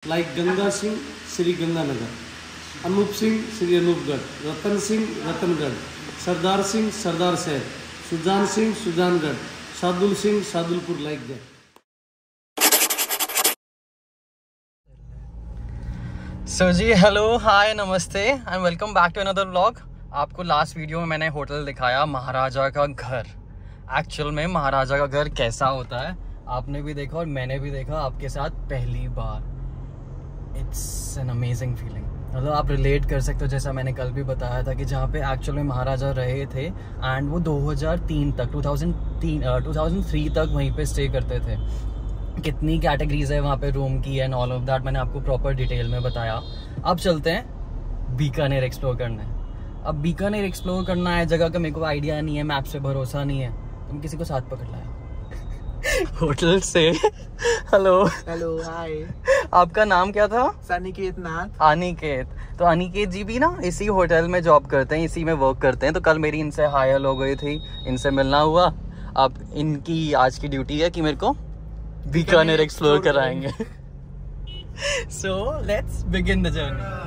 like Ganga Singh, Sri Ganganagar, Anup Singh, Sri Anupgarh, Ratan Singh, Ratangarh, Sardar Singh, Sardar Sahib, Sujan Singh, Sujangarh, Sadul Singh, Sadulpur, like that. So जी hello hi नमस्ते and welcome back to another vlog. आपको last video में मैंने hotel दिखाया महाराजा का घर। Actual में महाराजा का घर कैसा होता है आपने भी देखा और मैंने भी देखा आपके साथ पहली बार। It's an amazing feeling. मतलब आप रिलेट कर सकते हो, जैसा मैंने कल भी बताया था कि जहाँ पे एक्चुअल में महाराजा रहे थे एंड वो 2003 तक 2003 तक वहीं पे स्टे करते थे। कितनी कैटेगरीज है वहाँ पे रूम की एंड ऑल ऑफ दैट मैंने आपको प्रॉपर डिटेल में बताया। अब चलते हैं बीकानेर एक्सप्लोर करने। अब बीकानेर एक्सप्लोर करना है जगह का मेरे को आइडिया नहीं है, मैप से भरोसा नहीं है, तुम किसी को साथ पकड़ लाए होटल से। Hello hello hi. आपका नाम क्या था? अनिकेत नाथ। अनिकेत। तो अनिकेत जी भी ना इसी होटल में जॉब करते हैं, इसी में वर्क करते हैं। तो कल मेरी इनसे हायर हो गई थी, इनसे मिलना हुआ। अब इनकी आज की ड्यूटी है कि मेरे को बीकानेर एक्सप्लोर कराएंगे। So let's begin the journey.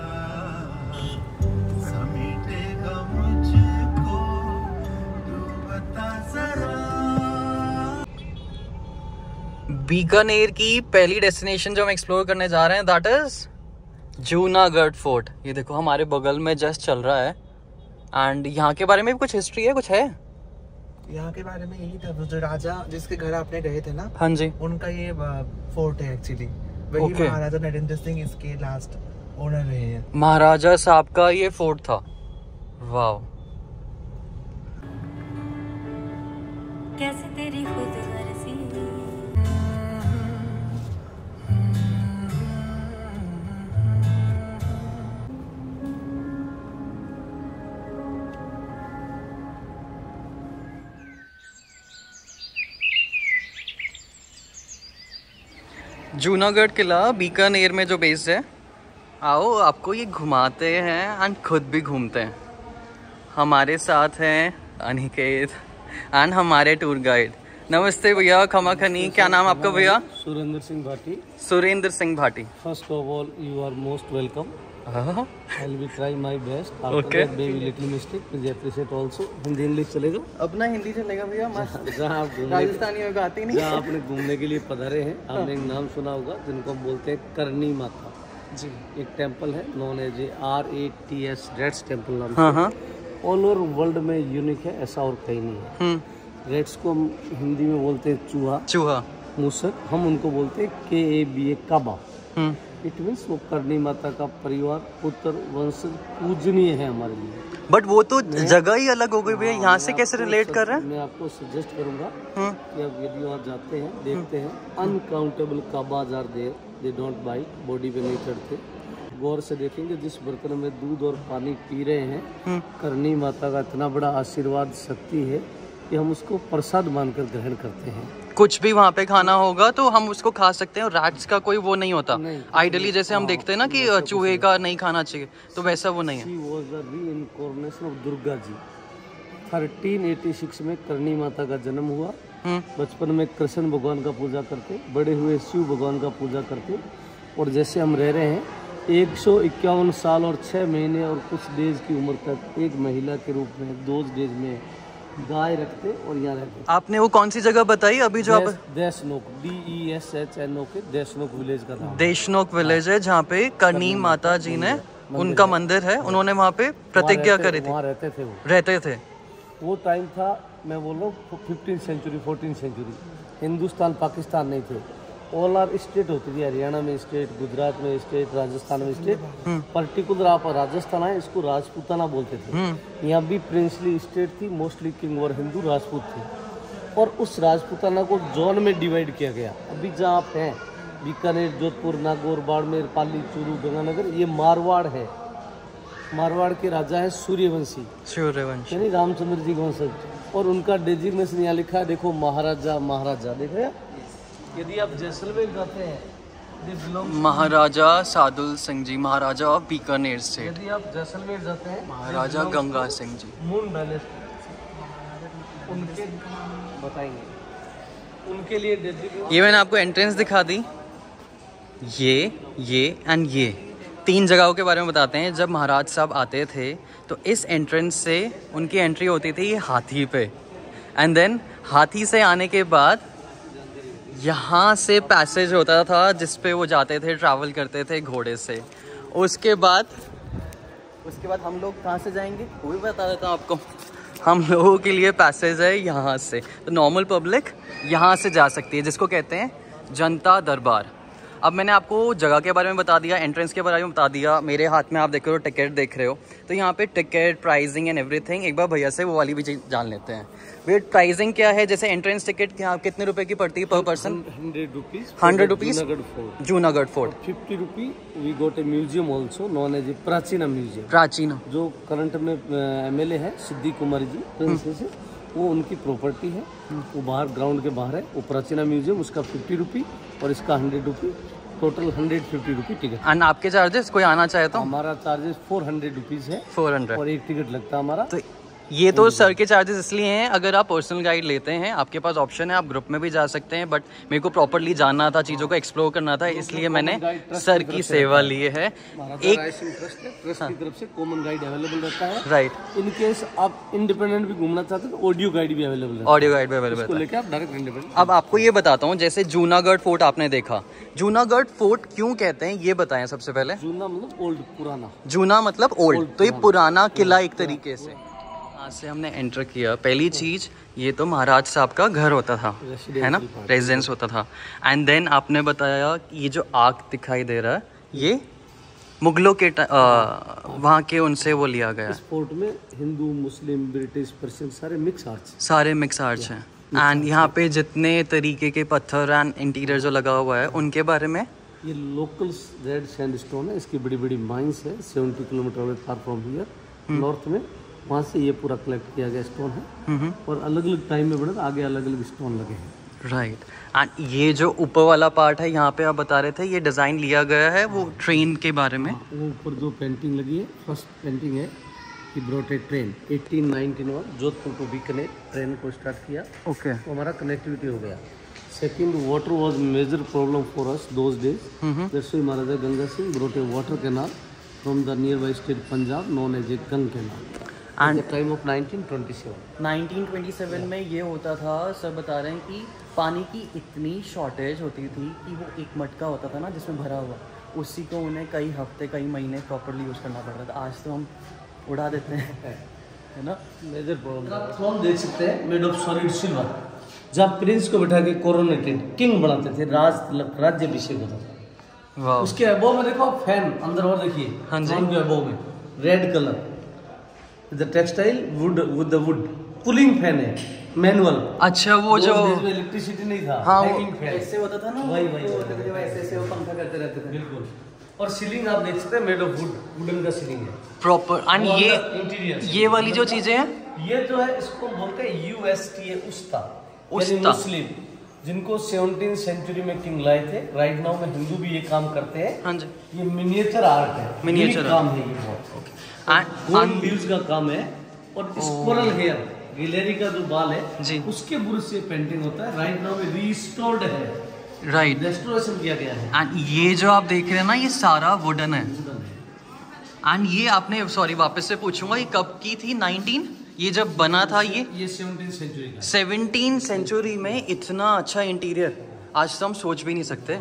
Bikaner की पहली डेस्टिनेशन जो हम एक्सप्लोर करने जा रहे हैं दैट इज जूनागढ़ फोर्ट। ये देखो हमारे बगल में जस्ट चल रहा है एंड यहाँ के बारे में भी कुछ हिस्ट्री है, कुछ है यहाँ के बारे में। यही था जो राजा जिसके घर आपने गए थे ना, हाँ जी, उनका ये फोर्ट है एक्चुअली। वही महाराजा नरेंद्र सिंह इसके लास्ट ओनर रहे हैं। महाराजा साहब का ये फोर्ट था। वाव। कैसे तेरी खुद गर्जी जूनागढ़ किला बीकानेर में जो बेस्ड है। आओ आपको ये घुमाते हैं एंड खुद भी घूमते हैं। हमारे साथ हैं अनिकेत एंड हमारे टूर गाइड। नमस्ते भैया, खमा खनी। क्या नाम आपका भैया? Surendra Singh Bhati. Surendra Singh Bhati. First of all, you are most welcome. I will try my best. After Okay. that, maybe little mistake. Please appreciate also. Hindi English चलेगा? अपना हिंदी चलेगा भैया। जहाँ आप घूमने राजस्थानी में आती नहीं। जहाँ आपने घूमने के लिए पधारे हैं, आपने एक नाम सुना होगा जिनको हम बोलते हैं करनी माता जी। एक टेम्पल है known as RATS rats temple नाम हाँ हाँ। ऑल ओवर वर्ल्ड में यूनिक है, ऐसा और कहीं नहीं है। रेड्स को हम हिंदी में बोलते हैं चूहा, चूहा, मूसक। हम उनको बोलते हैं KABA काबा। इट मीन्स वो करनी माता का परिवार पुत्र वंशज पूजनीय है हमारे लिए। बट वो तो जगह ही अलग हो गई भैया। यहाँ से कैसे रिलेट कर रहे हैं? मैं आपको सजेस्ट करूंगा कि अब यदि वहाँ जाते हैं देखते हैं अनकाउंटेबल काबाज are there, they don't bite, body पे नहीं चढ़ते। गौर से देखेंगे जिस बर्तन में दूध और पानी पी रहे हैं, करनी माता का इतना बड़ा आशीर्वाद शक्ति है कि हम उसको प्रसाद मानकर ग्रहण करते हैं। कुछ भी वहाँ पे खाना होगा तो हम उसको खा सकते हैं और रैट्स का कोई वो नहीं होता। आइडली जैसे हम देखते हैं ना कि चूहे का नहीं खाना चाहिए, तो वैसा वो नहीं है। She was the reincarnation of Durga ji. 1386 में करनी माता का जन्म हुआ। बचपन में कृष्ण भगवान का पूजा करते, बड़े हुए शिव भगवान का पूजा करते, और जैसे हम रह रहे हैं 151 साल और 6 महीने और कुछ डेज की उम्र तक एक महिला के रूप में 2 डेज में गाय रखते और यहाँ रहते। आपने वो कौन सी जगह बताई अभी जो आप? देशनोक, DESHNOK, देशनोक विलेज का नाम। देशनोक विलेज है जहाँ पे करनी माता जी ने, उनका मंदिर है, उन्होंने वहाँ पे प्रतिज्ञा करी थी। वहाँ रहते थे वो। रहते थे। वो टाइम था, मैं बोल रहा हूँ 15th century 14th century. Hindustan Pakistan नहीं थे, ऑल आर स्टेट होती थी। हरियाणा में स्टेट, गुजरात में स्टेट, राजस्थान में स्टेट। पर्टिकुलर आप राजस्थान आए, इसको राजपूताना बोलते थे। यहाँ भी प्रिंसली स्टेट थी, मोस्टली किंग और हिंदू राजपूत थे, और उस राजपूताना को जोन में डिवाइड किया गया। अभी जहाँ आप हैं बीकानेर, जोधपुर, नागौर, बाड़मेर, पाली, चूरू, गंगानगर, ये मारवाड़ है। मारवाड़ के राजा है सूर्यवंशी, यानी रामचंद्र जी वंशज, और उनका डेजिग्नेशन यहाँ लिखा है, देखो महाराजा। महाराजा देख रहे हैं। यदि आप जैसलमेर जाते हैं, महाराजा सादुल सिंह जी, महाराजा ऑफ बीकानेर स्टेट। यदि आप जैसलमेर जाते हैं, महाराजा गंगा सिंह जी, मून डायनेस्टी, उनके बताएंगे, उनके लिए ये मैंने आपको एंट्रेंस दिखा दी। ये एंड ये 3 जगहों के बारे में बताते हैं। जब महाराज साहब आते थे तो इस एंट्रेंस से उनकी एंट्री होती थी ये हाथी पे, एंड देन हाथी से आने के बाद यहाँ से पैसेज होता था जिस पे वो जाते थे, ट्रैवल करते थे घोड़े से। उसके बाद हम लोग कहाँ से जाएंगे वो भी बता देता हूँ आपको। हम लोगों के लिए पैसेज है यहाँ से, तो नॉर्मल पब्लिक यहाँ से जा सकती है, जिसको कहते हैं जनता दरबार। अब मैंने आपको जगह के बारे में बता दिया, एंट्रेंस के बारे में बता दिया। मेरे हाथ में आप देख रहे हो टिकट देख रहे हो, तो यहाँ पे टिकट प्राइसिंग एंड एवरीथिंग एक बार भैया से वो वाली भी चीज़ जान लेते हैं। भैया प्राइसिंग क्या है? जैसे एंट्रेंस टिकट कितने रुपए की पड़ती है पर person? 100 rupees Junagarh fort. 50 rupee we got a museum also known as a प्राचीन म्यूजियम। प्राचीन जो करंट में MLA है सिद्धि कुमार जी प्रिंसेस, वो उनकी प्रॉपर्टी है, वो बाहर ग्राउंड के बाहर है। वो प्राचीना म्यूजियम, उसका 50 रुपी और इसका 100 रुपी, टोटल 150 रुपी टिकट। एंड आपके चार्जेस कोई आना चाहे तो? हमारा चार्जेस 400 रुपीज है, 400 और एक टिकट लगता है हमारा। तो ये तो सर के चार्जेस इसलिए हैं, अगर आप पर्सनल गाइड लेते हैं आपके पास ऑप्शन है, आप ग्रुप में भी जा सकते हैं, बट मेरे को प्रॉपर्ली जानना था, चीज़ों को एक्सप्लोर करना था, इसलिए मैंने सर की सेवा ली है। एक ट्रस्ट की तरफ से कॉमन गाइड अवेलेबल रहता है। राइट, इन केस आप इंडिपेंडेंट भी घूमना चाहते हैं तो ऑडियो गाइड भी अवेलेबल रहता है। ऑडियो गाइड भी अवेलेबल है, लेके आप डायरेक्ट इंडिपेंडेंट। अब आपको ये बताता हूँ, जैसे जूनागढ़ फोर्ट आपने देखा, जूनागढ़ फोर्ट क्यों कहते हैं ये बताएं सबसे पहले। जूना मतलब ओल्ड, पुराना। जूना मतलब ओल्ड, तो ये पुराना किला एक तरीके से। यहाँ से हमने एंटर किया, पहली चीज ये तो महाराज साहब का घर होता था, है ना, रेजिडेंस होता था। एंड देन आपने बताया ये जो आर्क दिखाई दे रहा है ये मुगलों के वहाँ के उनसे वो लिया गया। इस फोर्ट में हिंदू, मुस्लिम, ब्रिटिश, पर्शियन सारे मिक्स आर्ट्स हैं। एंड यहाँ पे जितने तरीके के पत्थर एंड इंटीरियर जो लगा हुआ है उनके बारे में, ये लोकल रेड सैंडस्टोन है, इसकी बड़ी बड़ी माइंस है 70 kilometre away far from here north में। वहाँ से ये पूरा कलेक्ट किया गया स्टोन है, और अलग अलग टाइम में बना, आगे अलग अलग स्टोन लगे हैं। राइट। एंड ये जो ऊपर वाला पार्ट है यहाँ पे आप बता रहे थे, ये डिज़ाइन लिया गया है वो ट्रेन के बारे में। वो ऊपर जो पेंटिंग लगी है, फर्स्ट पेंटिंग है कि ब्रॉट ए ट्रेन 1891 जोधपुर को बीकानेर ट्रेन को स्टार्ट किया। ओके, तो हमारा कनेक्टिविटी हो गया। Second, water was major problem for us those days, that's why Maharaja Ganga Singh brought a water canal from the nearby state Punjab known as a Gang canal at the time of 1927 में ये होता था। Sir बता रहे हैं कि पानी की इतनी शॉर्टेज होती थी कि वो एक मटका होता था ना जिसमें भरा हुआ, उसी को उन्हें कई हफ्ते कई महीने प्रॉपर्ली यूज़ करना पड़ता था। आज तो हम उड़ा देते हैं, है ना। मेजर प्रॉब्लम तो हम देख सकते हैं, मेड ऑफ सॉलिड सिल्वर, जहाँ प्रिंस को बैठा के कोरोनेटेड किंग बनाते थे, राज्याभिषेक होता था। उसके अबोव में देखो फैन, अंदर और देखिए, हाँ जी, अबोव में red colour, the textile would with the wood, cooling fan है मैनुअल। अच्छा, वो जो इलेक्ट्रिसिटी नहीं था, हाँ, ऐसे होता था ना, वही ऐसे वो पंखा करते रहते थे। बिल्कुल। और सीलिंग आप देख सकते हैं, मेड ऑफ वुड, वुडन का सीलिंग है प्रॉपर। एंड ये इंटीरियर, ये वाली जो चीजें हैं, ये जो है इसको बोलते हैं USTA, उस्ता, उस्ता। मुस्लिम, जिनको 17th सेंचुरी में किंग लाए थे। राइट नाउ में हिंदू भी ये काम करते हैं। हाँ जी, ये मिनिएचर आर्ट है, मिनिएचर काम है ये बहुत। गोल्ड लीव्स का काम है, और स्क्वारल हेयर, गिलहरी का जो बाल है जी, उसके बुरुश से पेंटिंग होता है। राइट नाउ में रिस्टोर्ड है, राइट, रेस्टोरेशन किया गया है। एंड ये जो आप देख रहे हैं ना, ये सारा वुडन है। एंड ये आपने, सॉरी वापस से पूछूंगा, ये कब की थी? 19, ये जब बना था ये 17th सेंचुरी का। 17th सेंचुरी में इतना अच्छा इंटीरियर आज तो हम सोच भी नहीं सकते।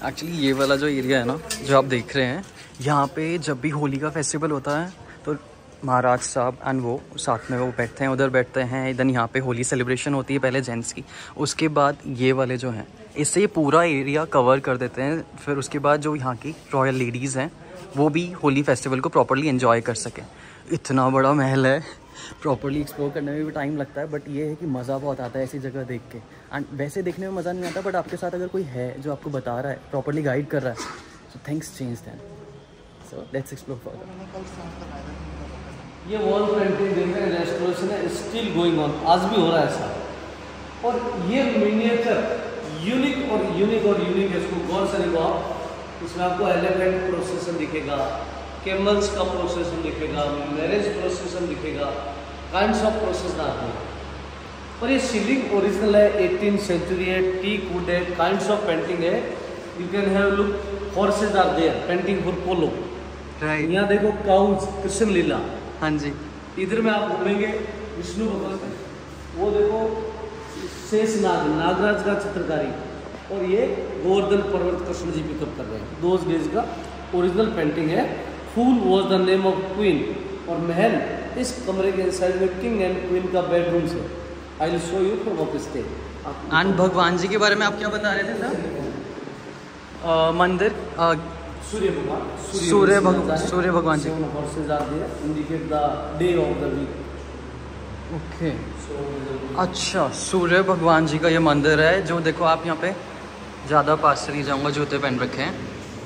एक्चुअली ये वाला जो एरिया है ना, जो आप देख रहे हैं, यहाँ पे जब भी होली का फेस्टिवल होता है तो महाराज साहब एंड वो साथ में वो बैठते हैं, उधर बैठते हैं। देन यहाँ पे होली सेलिब्रेशन होती है पहले जेंट्स की, उसके बाद ये वाले जो हैं इससे ये पूरा एरिया कवर कर देते हैं। फिर उसके बाद जो यहाँ की रॉयल लेडीज़ हैं वो भी होली फेस्टिवल को प्रॉपर्ली एंजॉय कर सकें। इतना बड़ा महल है, प्रॉपर्ली एक्सप्लोर करने में भी टाइम लगता है, बट ये है कि मज़ा बहुत आता है ऐसी जगह देख के। एंड वैसे देखने में मज़ा नहीं आता, बट आपके साथ अगर कोई है जो आपको बता रहा है, प्रॉपर्ली गाइड कर रहा है, so things change then. So let's explore further. ये वॉल पेंटिंग देख रहे हैं, रेस्टोरेशन है, स्टिल गोइंग ऑन, आज भी हो रहा है ऐसा। और ये मिनिएचर यूनिक है, इसको गौर से देखो आप, इसमें आपको एलिफेंट प्रोसेसन दिखेगा, कैमल्स का प्रोसेसन दिखेगा, मैरिज प्रोसेसन दिखेगा, काइंड्स ऑफ प्रोसेस आते हैं। और ये सीलिंग ओरिजिनल है, 18th सेंचुरी है, टीक वुड है, काइंड्स ऑफ पेंटिंग है। You can have look, horses are there, painting for polo. Right, यहाँ देखो काउज, कृष्ण लीला। हाँ जी, इधर में आप घूमेंगे विष्णु भगवान का, वो देखो शेषनाग, नागराज का चित्रकारी, और ये गोवर्धन पर्वत कृष्ण जी पिकअप कर रहे हैं। 2 डेज का ओरिजिनल पेंटिंग है। Phool was the name of queen, और महल इस कमरे के इंसाइड में किंग एंड क्वीन का बेडरूम है। I will show you from of stay. And भगवान जी के बारे में आप क्या बता रहे थे सर? मंदिर सूर्य भगवान, सूर्य भगवान जी horses are there, indicate the day of the week. Okay, अच्छा, सूर्य भगवान जी का ये मंदिर है जो देखो आप यहाँ पे, ज़्यादा पास से नहीं जाऊँगा, जूते पहन रखे हैं।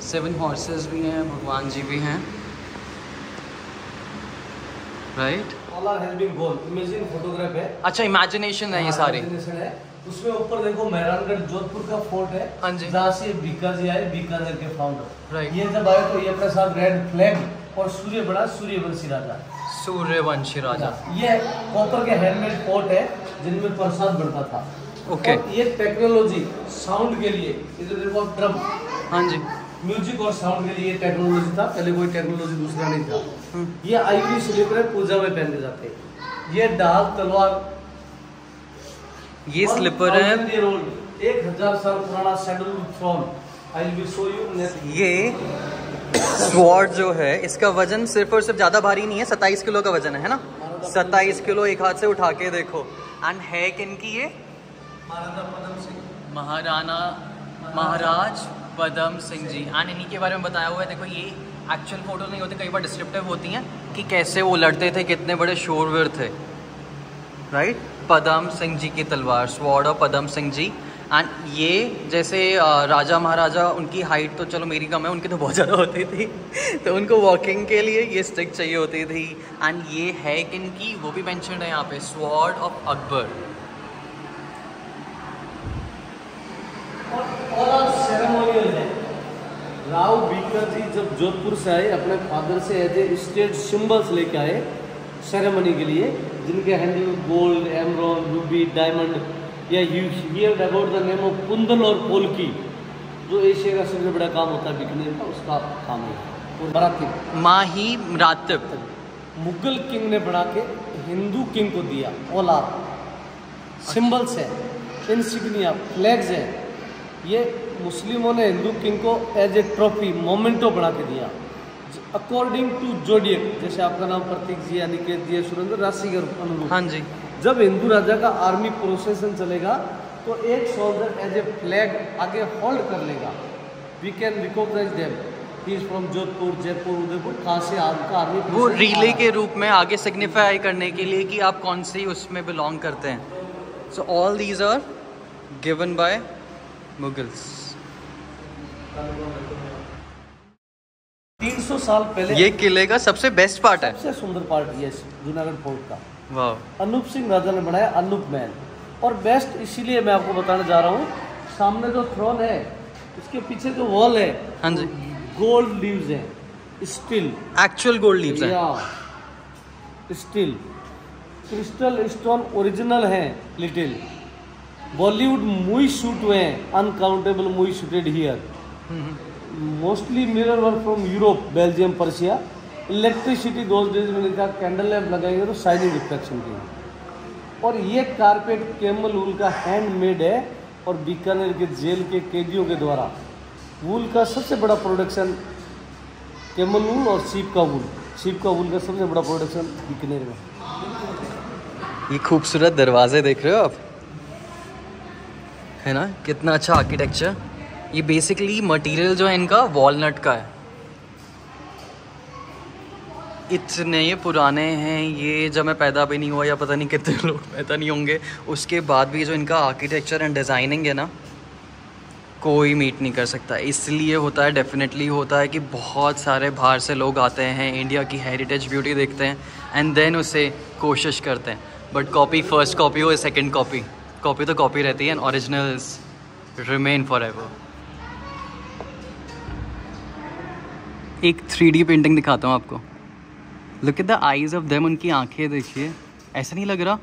7 हॉर्सेस भी हैं, भगवान जी भी हैं, right. All has been gold, imagine photograph है। अच्छा, इमेजिनेशन है ये सारी। इमेजिनेशन है। उसमें ऊपर देखो मेहरानगढ़ जोधपुर का फोर्ट है, हाँ जी, जहाँ से बीकाजी जी आए, बीकानेर के फाउंडर। राइट। ये जब आए तो ये अपने साथ रेड फ्लैग और सूर्य बड़ा, सूर्यवंशी राजा। सूर्यवंशी राजा। ये कॉपर के हैंडमेड पोर्ट है जिनमें प्रसाद बनता था। ओके। और ये टेक्नोलॉजी साउंड के लिए, इधर देखो ड्रम, हाँ जी, म्यूजिक और साउंड के लिए टेक्नोलॉजी था, पहले कोई टेक्नोलॉजी दूसरा नहीं था। ये आइवरी स्लीपर है, पूजा में पहने जाते हैं। ये ढाल, तलवार, ये स्लीपर है, 1000 साल पुराना sandalwood throne. I will be show you next. ये स्वॉर्ड जो है इसका वजन सिर्फ और सिर्फ ज़्यादा भारी नहीं है, 27 किलो का वजन है ना? 27 किलो एक हाथ से उठा के देखो। एंड है किनकी ये? महाराज पदम सिंह जी। एंड इन्हीं के बारे में बताया हुआ है। देखो ये एक्चुअल फोटो नहीं होती, कई बार डिस्क्रिप्टिव होती हैं कि कैसे वो लड़ते थे, कितने बड़े शूरवीर थे, राइट। पदम सिंह जी की तलवार, sword of Padam Singh ji. And ये जैसे राजा महाराजा, उनकी हाइट तो चलो मेरी कम है, उनकी तो बहुत ज़्यादा होती थी तो उनको वॉकिंग के लिए ये स्टिक चाहिए होती थी। एंड ये है किनकी, वो भी मेंशन्ड है यहाँ पे, स्वॉर्ड ऑफ अकबर। और सेरेमोनियल है। राव बीकर जी जब जोधपुर से आए, अपने फादर से एज ए स्टेट सिंबल्स लेके आए सेरेमनी के लिए, जिनके handle gold, emerald, ruby, diamond, या you hear about the name of kundan और पोल्की, जो एशिया का सबसे बड़ा काम होता है बीकानेर का, उसका काम है। बराती माही रातिब मुगल किंग ने बना के हिंदू किंग को दिया। औलाद सिंबल्स है, इंसिग्निया, फ्लैग्स है। ये मुस्लिमों ने हिंदू किंग को एज ए ट्रॉफी, मोमेंटो बना के दिया अकॉर्डिंग टू जोडियक। जैसे आपका नाम प्रतीक जी, अनिकेत जी, सुरेंद्र, राशि के अनुरूप। हाँ जी। जब हिंदू राजा का आर्मी प्रोसेशन चलेगा तो एक सोल्जर एज ए फ्लैग आगे होल्ड कर लेगा। We can recognize them, he is from Jodhpur, Jaipur, Udaipur, कहाँ से आपका आर्मी। वो रिले के रूप में आगे सिग्निफाई करने के लिए कि आप कौन सी उसमें बिलोंग करते हैं। So all these are given by Mughals. 300 साल पहले ये किले का सबसे बेस्ट पार्ट है, सबसे सुंदर पार्ट ये जूनागढ़ फोर्ट का। वाह। अनूप सिंह राजा ने बनाया, अनूप महल। और बेस्ट इसीलिए मैं आपको बताने जा रहा हूँ, सामने जो थ्रोन है उसके पीछे जो वॉल है, हाँ जी, गोल्ड लीव्स है, स्टील, एक्चुअल गोल्ड लीव्स है, स्टील, क्रिस्टल स्टोन ओरिजिनल है। लिटिल बॉलीवुड मूवी शूट हुए हैं, uncountable movie shooted here. Mostly mirror work from Europe, Belgium, Persia. Electricity 2 days में लिखा, कैंडल लैम्प लगाएंगे तो शाइनिंग रिफ्लेक्शन की। और ये कारपेट कैमल वूल का हैंडमेड है, और बीकानेर के जेल के कैदियों के द्वारा वूल का सबसे बड़ा प्रोडक्शन कैमल वूल और सीप का वूल का सबसे बड़ा प्रोडक्शन बीकानेर में। ये खूबसूरत दरवाजे देख रहे हो आप, है ना, कितना अच्छा आर्किटेक्चर। ये बेसिकली मटेरियल जो है इनका वॉलनट का है। इतने ये पुराने हैं, ये जब मैं पैदा भी नहीं हुआ या पता नहीं कितने लोग पैदा नहीं होंगे, उसके बाद भी जो इनका आर्किटेक्चर एंड डिज़ाइनिंग है ना, कोई मीट नहीं कर सकता। इसलिए होता है, डेफिनेटली होता है कि बहुत सारे बाहर से लोग आते हैं, इंडिया की हेरिटेज ब्यूटी देखते हैं एंड देन उसे कोशिश करते हैं। बट कॉपी फर्स्ट कॉपी हो, सेकेंड कॉपी, कॉपी तो कॉपी रहती है and originals remain for ever. एक 3D पेंटिंग दिखाता हूँ आपको। Look at the eyes of them, उनकी आंखें देखिए, ऐसा नहीं लग रहा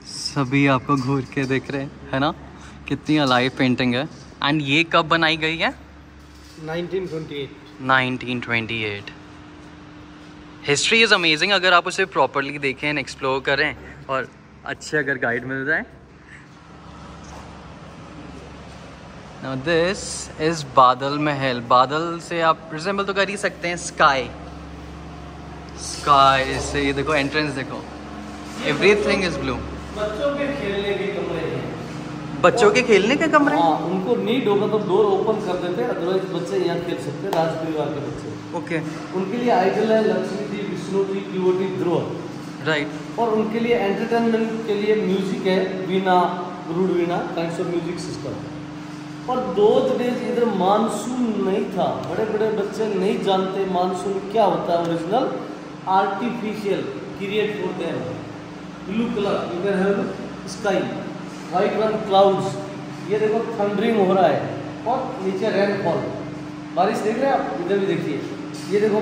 सभी आपको घूर के देख रहे हैं, है ना, कितनी अलाइव पेंटिंग है। एंड ये कब बनाई गई है? 1928। हिस्ट्री इज़ अमेजिंग अगर आप उसे प्रॉपरली देखें एंड एक्सप्लोर करें और अच्छे अगर गाइड मिल जाए। Now this is बादल महल। बादल से आप रिजेंबल तो कर ही सकते हैं स्काई से। ये देखो एंट्रेंस देखो, एवरीथिंग इज ब्लू। बच्चों के खेलने के कमरे हैं। बच्चों के खेलने के कमरे? हाँ, उनको नीड होगा तो डोर ओपन कर देते हैं, अदरवाइज बच्चे यहाँ खेल सकते हैं, राज परिवार के बच्चे। ओके। उनके लिए आइडल है लक्ष्मी जी, विष्णु जी, कीवटी, ध्रुव। राइट। और उनके लिए एंटरटेनमेंट के लिए म्यूजिक है, वीणा, रूड veena, kinds of music system. और 2 डेज इधर मानसून नहीं था, बड़े बड़े बच्चे नहीं जानते मानसून क्या होता है। ओरिजिनल आर्टिफिशियल क्रिएट होते हैं। Blue colour you can have sky, white one clouds. ये देखो थंडरिंग हो रहा है और नीचे रेनफॉल, बारिश देख रहे हैं आप, इधर भी देखिए। ये देखो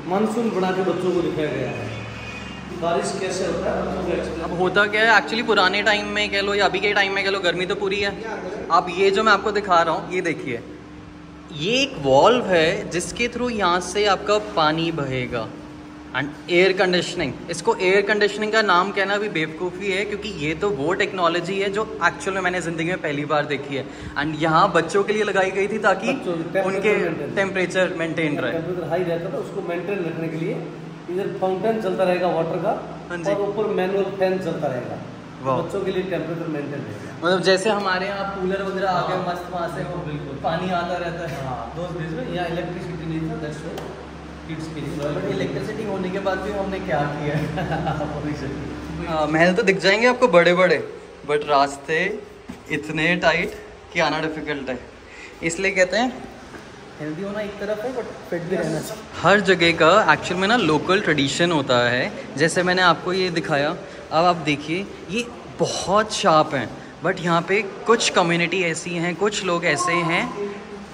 मानसून बना के बच्चों को दिखाया गया है कि बारिश कैसे होता है, बच्चों को एक्सप्लेन। अब होता क्या है एक्चुअली, पुराने टाइम में कह लो या अभी के टाइम में कह लो, गर्मी तो पूरी है। अब ये जो मैं आपको दिखा रहा हूँ, ये देखिए, ये एक वॉल्व है जिसके थ्रू यहाँ से आपका पानी बहेगा। एंड एयर कंडीशनिंग, इसको एयर कंडीशनिंग का नाम कहना भी बेवकूफ़ी है, क्योंकि ये तो वो टेक्नोलॉजी है जो एक्चुअल में मैंने ज़िंदगी में पहली बार देखी है। एंड यहाँ बच्चों के लिए लगाई गई थी ताकि उनके टेम्परेचर मेंटेन रहे। टेम्परेचर हाई रहता था, उसको मेंटेन रखने के लिए इधर फाउंटेन चलता रहेगा वाटर का, और ऊपर मैनुअल फैन चलता रहेगा, बच्चों के लिए टेम्परेचर मेंटेन रहेगा। मतलब जैसे हमारे यहाँ कूलर वगैरह आ गए मस्त, वहाँ से बिल्कुल पानी आता रहता है। हाँ, 2 डेज में यहाँ इलेक्ट्रिसिटी नहीं था, दैट्स व्हाई किड्स के लिए। बट इलेक्ट्रिसिटी होने के बाद भी हमने क्या किया है। महल तो दिख जाएंगे आपको बड़े बड़े, बट रास्ते इतने टाइट कि आना डिफिकल्ट है। इसलिए कहते हैं हेल्दी होना एक तरफ है, बट फिट भी रहना चाहिए। हर जगह का एक्चुअल में ना लोकल ट्रेडिशन होता है। जैसे मैंने आपको ये दिखाया, अब आप देखिए ये बहुत शार्प हैं, बट यहाँ पे कुछ कम्युनिटी ऐसी हैं, कुछ लोग ऐसे हैं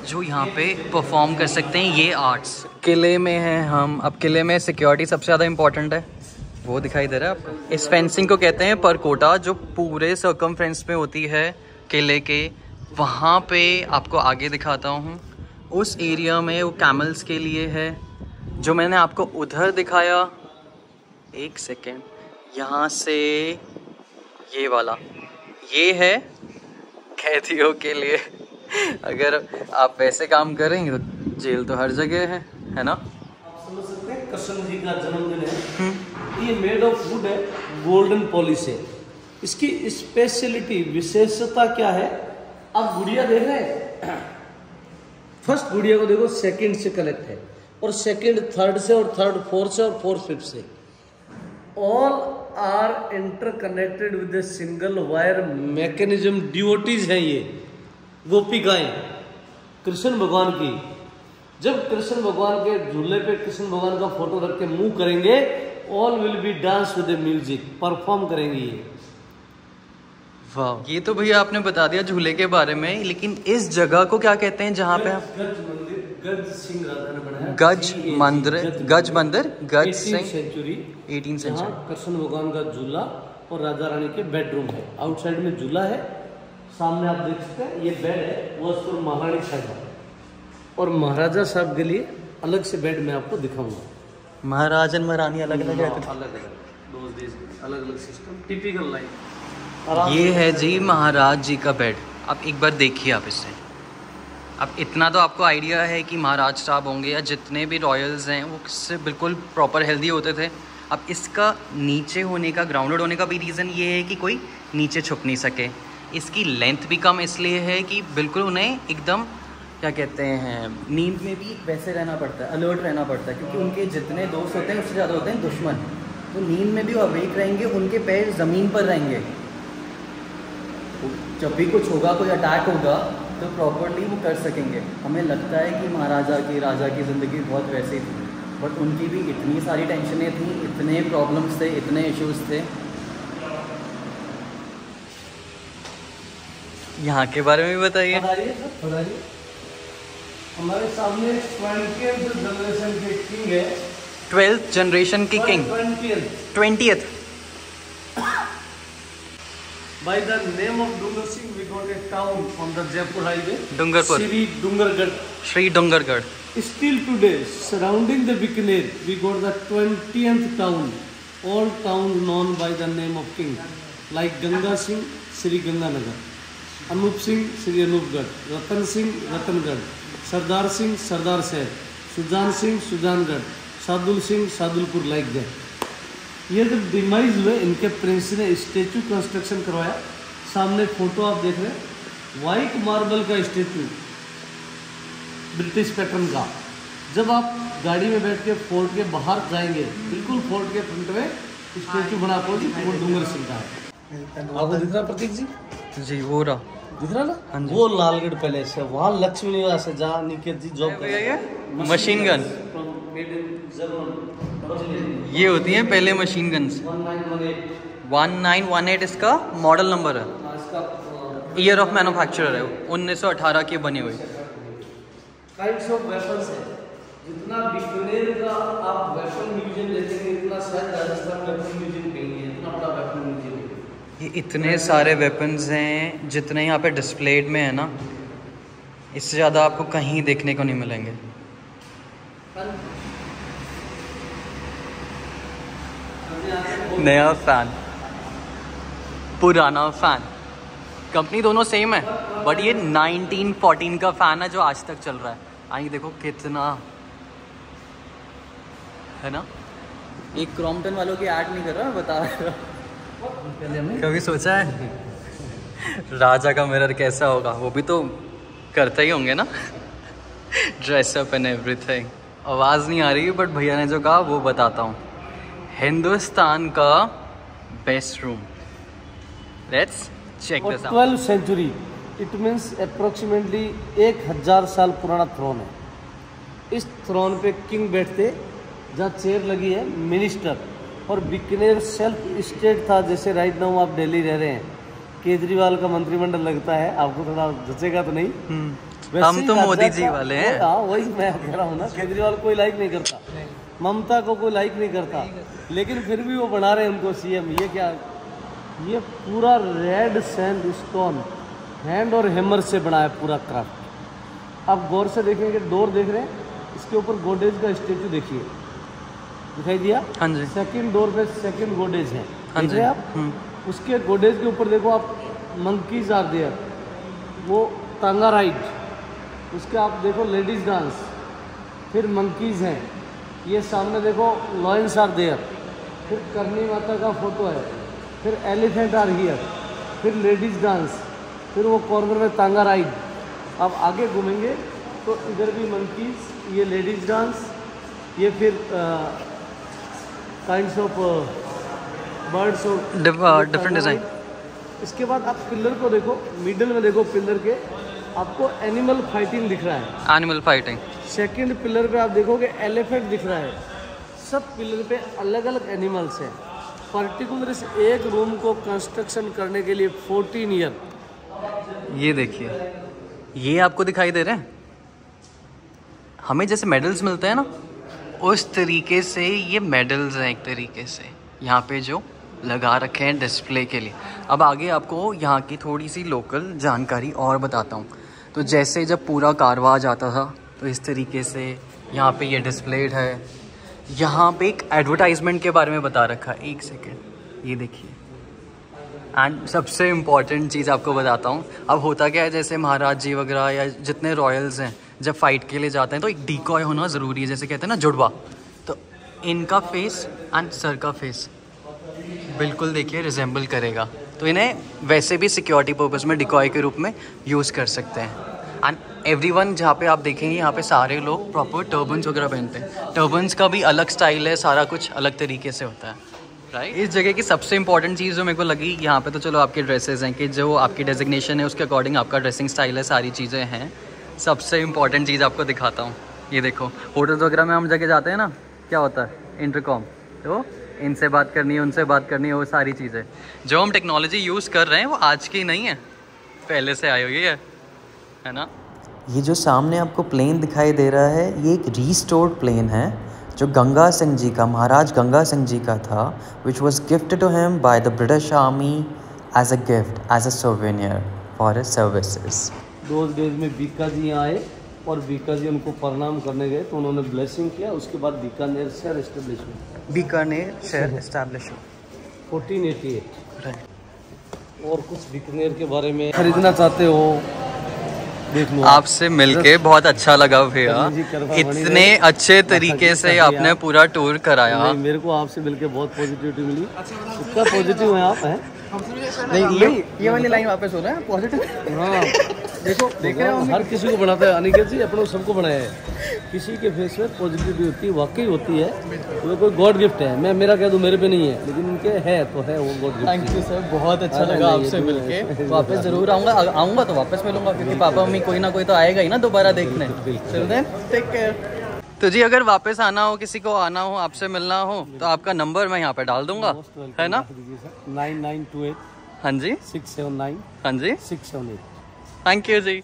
जो यहाँ पे परफॉर्म कर सकते हैं ये आर्ट्स। किले में हैं हम, अब किले में सिक्योरिटी सबसे ज़्यादा इम्पॉर्टेंट है, वो दिखाई दे रहा है आपको। इस फेंसिंग को कहते हैं परकोटा, जो पूरे सर्कमफ्रेंस में होती है किले के। वहाँ पे आपको आगे दिखाता हूँ, उस एरिया में वो कैमल्स के लिए है, जो मैंने आपको उधर दिखाया। एक सेकेंड, यहाँ से ये वाला, ये है कैदियों के लिए। अगर आप वैसे काम करेंगे तो जेल तो हर जगह है ना। आप समझ सकते हैं, कृष्ण जी का जन्मदिन है। ये मेड ऑफ वुड है, गोल्डन पॉलिश है। इसकी स्पेशलिटी, विशेषता क्या है? आप गुड़िया देख रहे हैं, फर्स्ट गुड़िया को देखो, सेकंड से कनेक्ट है, और सेकंड थर्ड से, और थर्ड फोर्थ से, और फोर्थ फिफ्थ से। All are interconnected with a single wire mechanism. Devotees हैं ये, गोपिकाएं कृष्ण भगवान की। जब कृष्ण भगवान के झूले पे कृष्ण भगवान का फोटो रख के मूव करेंगे, all will be dance with music, perform करेंगे ये। वाह, ये तो भैया आपने बता दिया झूले के बारे में, लेकिन इस जगह को क्या कहते हैं जहाँ पे गज सिंह राजा ने बनाया? गज मंदिर, गज Singh, century, 18th century. Krishna भगवान का झूला और राजा रानी के बेडरूम है। आउटसाइड में झूला है, सामने आप देख सकते हैं ये बेड है, वो महारानी साहब, और महाराजा साहब के लिए अलग से बेड मैं आपको दिखाऊंगा। महाराज और महारानी अलग अलग रहते थे, अलग अलग सिस्टम, टिपिकल लाइफ। ये है जी महाराज जी का बेड। अब एक बार देखिए आप इससे, अब इतना तो आपको आइडिया है कि महाराज साहब होंगे या जितने भी रॉयल्स हैं वो किससे बिल्कुल प्रॉपर हेल्दी होते थे। अब इसका नीचे होने का, ग्राउंडेड होने का भी रीज़न ये है कि कोई नीचे छुप नहीं सके। इसकी लेंथ भी कम इसलिए है कि बिल्कुल उन्हें एकदम क्या कहते हैं, नींद में भी वैसे रहना पड़ता है, अलर्ट रहना पड़ता है, क्योंकि उनके जितने दोस्त होते हैं उससे ज़्यादा होते हैं दुश्मन। तो नींद में भी वो अवेक रहेंगे, उनके पैर ज़मीन पर रहेंगे। जब भी कुछ होगा, कोई अटैक होगा, तो प्रॉपर्ली वो कर सकेंगे। हमें लगता है कि महाराजा की, राजा की ज़िंदगी बहुत वैसी थी, बट उनकी भी इतनी सारी टेंशनें थी, इतने प्रॉब्लम्स थे, इतने इश्यूज़ थे। यहाँ के बारे में भी बताइए। हमारे सामने 20th जनरेशन के किंग है। 12th जनरेशन की king, 20th By the name of Dungar Singh, we got a town on the Jaipur highway. Dungarpur. Shri Dungargarh. Shri Dungargarh. Still today, surrounding the Bikaner, we got the 20th town. All towns known by the name of king, like Ganga Singh, Shri Ganganagar, Anup Singh, Shri Anupgarh, Ratan Singh, Ratangarh, Sardar Singh, Sardar Sahib, Sujan Singh, Sujangarh, Sadul Singh, Sadulpur, like that. ये जब demise हुए इनके Prince ने statue construction करवाया। सामने photo आप देख रहे हैं, वाइट मार्बल का स्टेचू ब्रिटिश पैटर्न का। जब आप गाड़ी में बैठ के फोर्ट के बाहर जाएंगे, बिल्कुल फोर्ट के फ्रंट में स्टेचू बना अपोजिट, वो डूंगर सिंह का है। आपको दिख रहा प्रतीक जी? जी वो रहा, दिख रहा ना? हाँ जी। वो लालगढ़ पैलेस है, वहाँ लक्ष्मी निवास है जहाँ निकेत जी जॉब कर रहे हैं। मशीन गन ये होती हैं पहले मशीन गन्स। 1918 इसका मॉडल नंबर है, ईयर ऑफ मैन्युफैक्चरर है, 1918 की बनी हुई। काइंड्स ऑफ वेपन्स है, जितना बीकानेर का आप वेपन म्यूजियम देखेंगे इतना शायद राजस्थान वेपन म्यूजियम कहीं है, इतना बड़ा वेपन म्यूजियम है। ये इतने सारे वेपन्स हैं जितने यहाँ पे डिस्प्लेड में है ना, इससे ज़्यादा आपको कहीं देखने को नहीं मिलेंगे। नया फैन, पुराना फैन, कंपनी दोनों सेम है, बट ये 1914 का फैन है जो आज तक चल रहा है। आइए देखो कितना है ना। एक क्रॉम्पटन वालों की ऐड नहीं कर रहा, बता रहा। कभी सोचा है राजा का मिरर कैसा होगा? वो भी तो करते ही होंगे ना, ड्रेसअप एंड एवरीथिंग। आवाज़ नहीं आ रही, बट भैया ने जो कहा वो बताता हूँ। हिंदुस्तान का best room, let's check this out. 12th century, it means approximately 1000 साल पुराना थ्रोन है। इस थ्रोन पे किंग बैठते, जहाँ चेयर लगी है मिनिस्टर, और बीकानेर सेल्फ स्टेट था। जैसे राइट नाउ आप दिल्ली रह रहे हैं, केजरीवाल का मंत्रिमंडल लगता है, आपको थोड़ा जचेगा तो नहीं। हम तो मोदी जी वाले हैं। हाँ, वही मैं कह रहा हूँ ना, केजरीवाल कोई लाइक नहीं करता, ममता को कोई लाइक नहीं करता, लेकिन फिर भी वो बना रहे हैं उनको सीएम। ये क्या, ये पूरा रेड सैंड स्टोन हैंड और हैमर से बना है पूरा क्राफ्ट। आप गौर से देखेंगे, डोर देख रहे हैं, इसके ऊपर गोडेज का स्टेचू देखिए, दिखाई दिया? हाँ जी। सेकंड डोर पे सेकंड गोडेज है, हाँ देख रहे हैं आप? उसके गोडेज के ऊपर देखो आप, मंकीज आर देयर, वो टांगा राइड, उसके आप देखो लेडीज डांस, फिर मंकीज हैं, ये सामने देखो लॉयंस आर देयर, फिर करनी माता का फोटो है, फिर एलिफेंट आर हियर, फिर लेडीज डांस, फिर वो कॉर्नर में टांगा राइड। अब आगे घूमेंगे तो इधर भी मंकीज, ये लेडीज डांस, ये फिर काइंड्स ऑफ बर्ड्स और डिफरेंट डिज़ाइन। इसके बाद आप पिलर को देखो, मिडल में देखो पिलर के, आपको एनिमल फाइटिंग दिख रहा है, एनिमल फाइटिंग। सेकंड पिलर पे आप देखोगे एलिफेंट दिख रहा है। सब पिलर पे अलग अलग एनिमल्स हैं। पर्टिकुलर इस एक रूम को कंस्ट्रक्शन करने के लिए 14 ईयर। ये देखिए, ये आपको दिखाई दे रहे हैं, हमें जैसे मेडल्स मिलते हैं ना, उस तरीके से ये मेडल्स हैं एक तरीके से, यहाँ पे जो लगा रखे हैं डिस्प्ले के लिए। अब आगे आपको यहाँ की थोड़ी सी लोकल जानकारी और बताता हूँ। तो जैसे जब पूरा कारवां जाता था, तो इस तरीके से यहाँ पे ये डिस्प्लेड है। यहाँ पे एक एडवर्टाइजमेंट के बारे में बता रखा है, एक सेकेंड, ये देखिए। एंड सबसे इम्पॉर्टेंट चीज़ आपको बताता हूँ। अब होता क्या है, जैसे महाराज जी वगैरह या जितने रॉयल्स हैं जब फाइट के लिए जाते हैं तो एक डिकॉय होना ज़रूरी है, जैसे कहते हैं ना जुड़वा। तो इनका फेस एंड सर का फेस बिल्कुल देखिए रिजेंबल करेगा, तो इन्हें वैसे भी सिक्योरिटी पर्पस में डिकॉय के रूप में यूज़ कर सकते हैं। एंड एवरीवन, जहाँ पे आप देखेंगे यहाँ पे सारे लोग प्रॉपर टर्बन्स वगैरह पहनते हैं। टर्बन्स का भी अलग स्टाइल है, सारा कुछ अलग तरीके से होता है, राइट। इस जगह की सबसे इंपॉर्टेंट चीज़ जो मेरे को लगी यहाँ पे, तो चलो आपके ड्रेसेस हैं कि जो आपकी डेजिग्नेशन है उसके अकॉर्डिंग आपका ड्रेसिंग स्टाइल है, सारी चीज़ें हैं। सबसे इंपॉर्टेंट चीज़ आपको दिखाता हूँ, ये देखो। होटल्स वगैरह में हम जगह जाते हैं ना, क्या होता है, इंटरकॉम, तो इनसे बात करनी है, उनसे बात करनी है, वो सारी चीज़ें जो हम टेक्नोलॉजी यूज़ कर रहे हैं वो आज की नहीं है, पहले से आई हुई है ना। ये जो सामने आपको प्लेन दिखाई दे रहा है, ये एक रीस्टोर्ड प्लेन है जो गंगा सिंह जी का, महाराज गंगा सिंह जी का था, which was gifted to him by the British army as a gift, as a souvenir for his services. those days में बीका जी यहाँ आए और बीका जी उनको प्रणाम करने गए तो उन्होंने ब्लेसिंग किया, उसके बाद बीकानेर शहर एस्टेब्लिश हुआ। बीकानेर शहर एस्टैब्लिश 1488। और कुछ बीकानेर के बारे में खरीदना चाहते हो देख लो। आपसे मिलके बहुत अच्छा लगा भैया, इतने अच्छे तरीके से आपने पूरा टूर कराया। मेरे को आपसे मिलके बहुत पॉजिटिविटी मिली। इसका पॉजिटिव है आप हैं? नहीं ये वाली लाइन वापस हो रहा है पॉजिटिव। हाँ देखो देख रहे हो, हर किसी को बनाता है अनिकेत जी, अपनों सबको बनाया है। किसी के फेस में पॉजिटिविटी होती है, वाकई होती है। वो कोई गॉड गिफ्ट है। मैं मेरा कह दूं मेरे पे नहीं है, लेकिन उनके है तो है वो God gift. Thank you sir, बहुत अच्छा लगा आपसे मिलके। वापस जरूर आऊँगा तो वापस मिलूंगा, क्योंकि पापा मम्मी कोई ना कोई तो आएगा ही ना दोबारा देखने। चलते टेक केयर। तो जी अगर वापस आना हो, किसी को आना हो, आपसे मिलना हो तो आपका नंबर मैं यहाँ पे डाल दूंगा, है ना? 9928 हाँ जी 679 हाँ जी 678। Thank you ji.